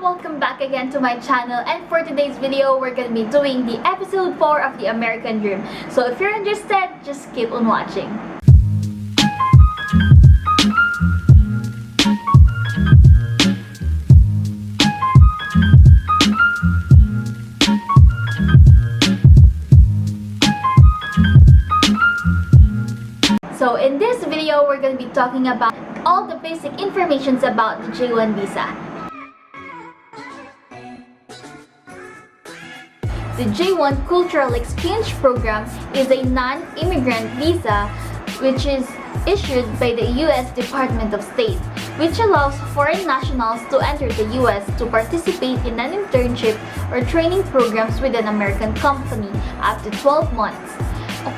welcome back again to my channel, and for today's video we're gonna be doing the episode 4 of the American Dream. So if you're interested, just keep on watching. So in this video we're gonna be talking about all the basic informations about the J1 visa. The J1 Cultural Exchange Program is a non-immigrant visa which is issued by the U.S. Department of State, which allows foreign nationals to enter the U.S. to participate in an internship or training programs with an American company up to 12 months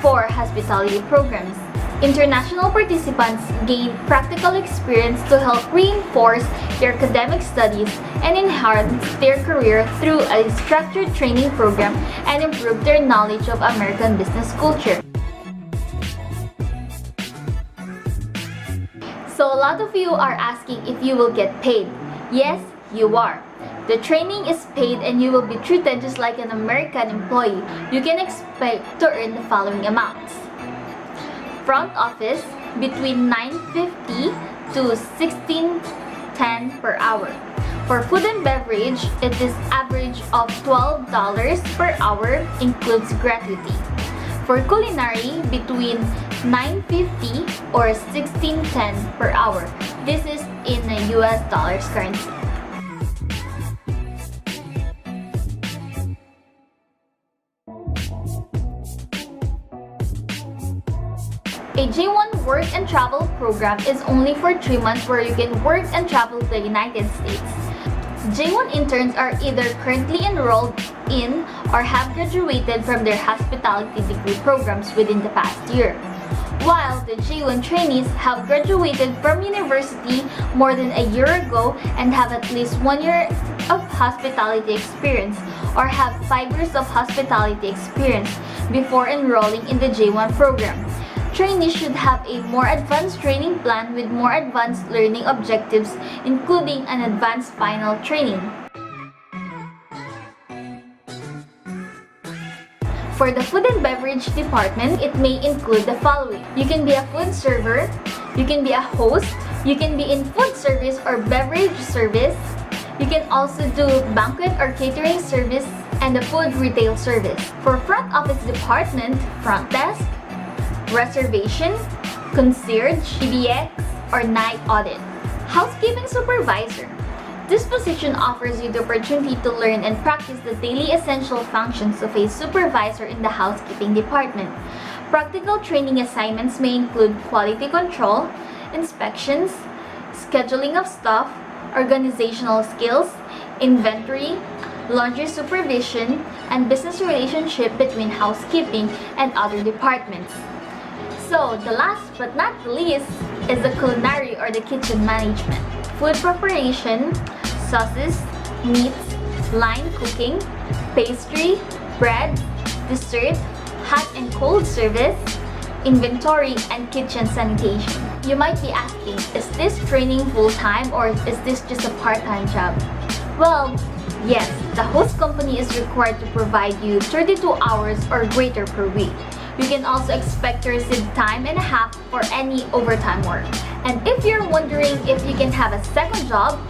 for hospitality programs. International participants gain practical experience to help reinforce their academic studies and enhance their career through a structured training program and improve their knowledge of American business culture. So a lot of you are asking if you will get paid. Yes, you are. The training is paid and you will be treated just like an American employee. You can expect to earn the following amounts. Front office between $9.50 to $16.10 per hour. For food and beverage, it is average of $12 per hour, includes gratuity. For culinary, between $9.50 or $16.10 per hour. This is in a US dollars currency. A J1 work and travel program is only for 3 months where you can work and travel to the United States. J1 interns are either currently enrolled in or have graduated from their hospitality degree programs within the past year, while the J1 trainees have graduated from university more than a year ago and have at least 1 year of hospitality experience or have 5 years of hospitality experience before enrolling in the J1 program. Trainees should have a more advanced training plan with more advanced learning objectives, including an advanced final training. For the food and beverage department, it may include the following. You can be a food server, you can be a host, you can be in food service or beverage service, you can also do banquet or catering service and the food retail service. For front office department, front desk, reservation, concierge, PBX, or night audit. Housekeeping supervisor. This position offers you the opportunity to learn and practice the daily essential functions of a supervisor in the housekeeping department. Practical training assignments may include quality control, inspections, scheduling of staff, organizational skills, inventory, laundry supervision, and business relationship between housekeeping and other departments. So, the last but not the least is the culinary or the kitchen management. Food preparation, sauces, meats, line cooking, pastry, bread, dessert, hot and cold service, inventory, and kitchen sanitation. You might be asking, is this training full-time or is this just a part-time job? Well, yes, the host company is required to provide you 32 hours or greater per week. You can also expect to receive time and a half for any overtime work. And if you're wondering if you can have a second job,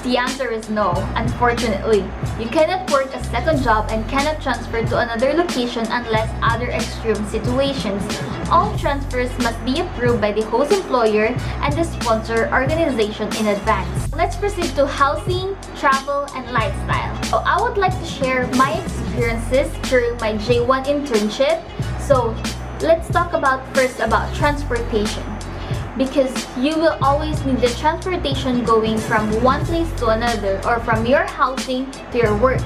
the answer is no, unfortunately. You cannot work a second job and cannot transfer to another location unless other extreme situations. All transfers must be approved by the host employer and the sponsor organization in advance. Let's proceed to housing, travel, and lifestyle. So I would like to share my experiences during my J1 internship. So let's talk first about transportation, because you will always need the transportation going from one place to another or from your housing to your work.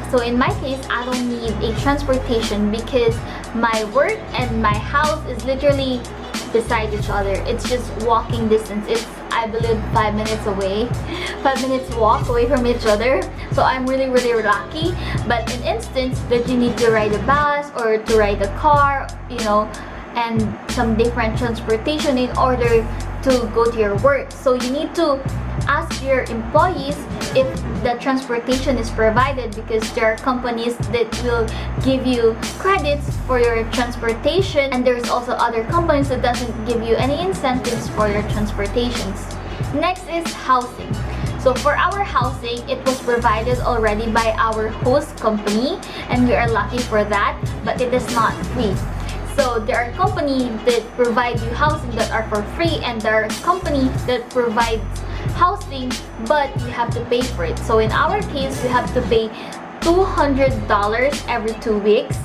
So in my case, I don't need a transportation because my work and my house is literally beside each other. It's just walking distance. It's, I believe, 5 minutes away. 5 minutes walk away from each other. So I'm really lucky. But in instance that you need to ride a bus or to ride a car, you know, and some different transportation in order to go to your work. So you need to ask to your employees if the transportation is provided, because there are companies that will give you credits for your transportation, and there's also other companies that doesn't give you any incentives for your transportations. Next is housing. So for our housing, it was provided already by our host company, and we are lucky for that, but it is not free. So there are companies that provide you housing that are for free, and there are companies that provide housing but you have to pay for it. So in our case, we have to pay $200 every 2 weeks,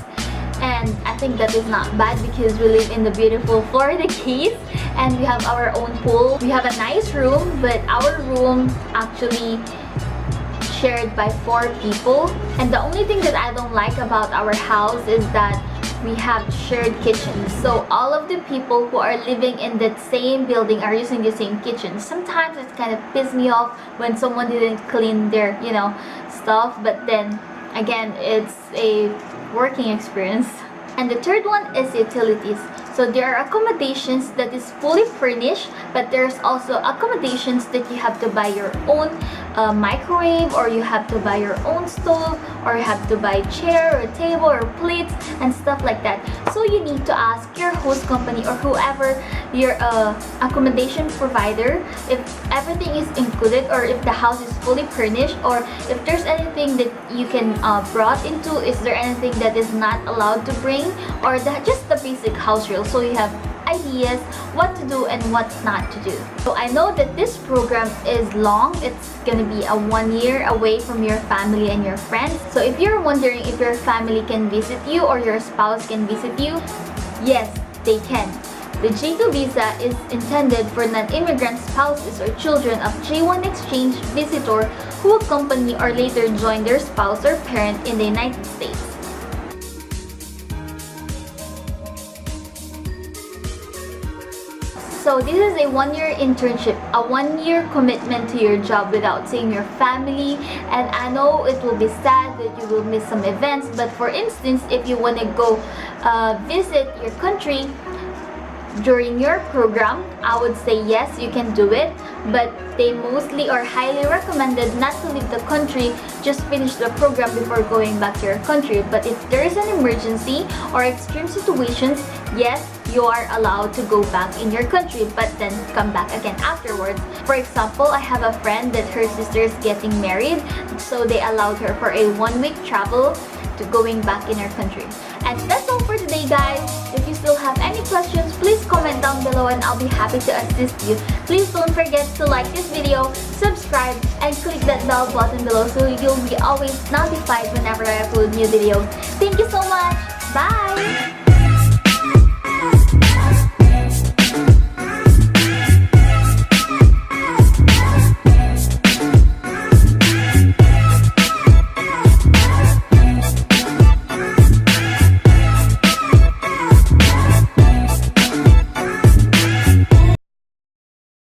and I think that is not bad because we live in the beautiful Florida Keys and we have our own pool. We have a nice room, but our room actually shared by 4 people, and the only thing that I don't like about our house is that we have shared kitchens. So all of the people who are living in that same building are using the same kitchen. Sometimes it kind of pisses me off when someone didn't clean their, stuff, but then again, it's a working experience. And the third one is utilities. So there are accommodations that is fully furnished, but there's also accommodations that you have to buy your own microwave, or you have to buy your own stove, or you have to buy chair or table or plates and stuff like that. So you need to ask your host company or whoever your accommodation provider if everything is included, or if the house is fully furnished, or if there's anything that you can brought into, is there anything that is not allowed to bring, or just the basic house rules, so you have ideas what to do and what not to do. So I know that this program is long. It's gonna be a 1 year away from your family and your friends. So if you're wondering if your family can visit you or your spouse can visit you, yes, they can. The J2 visa is intended for non-immigrant spouses or children of J1 exchange visitor who accompany or later join their spouse or parent in the United States. So this is a 1-year internship, a 1-year commitment to your job without seeing your family. And I know it will be sad that you will miss some events, but for instance, if you want to go visit your country during your program, I would say yes, you can do it, but they mostly or highly recommended not to leave the country, just finish the program before going back to your country. But if there is an emergency or extreme situations, yes, you are allowed to go back in your country, but then come back again afterwards. For example, I have a friend that her sister is getting married, so they allowed her for a 1-week travel to going back in her country. And that's all for today, guys. If you still have any questions, please comment down below and I'll be happy to assist you. Please don't forget to like this video, subscribe, and click that bell button below so you'll be always notified whenever I upload new videos. Thank you so much. Bye!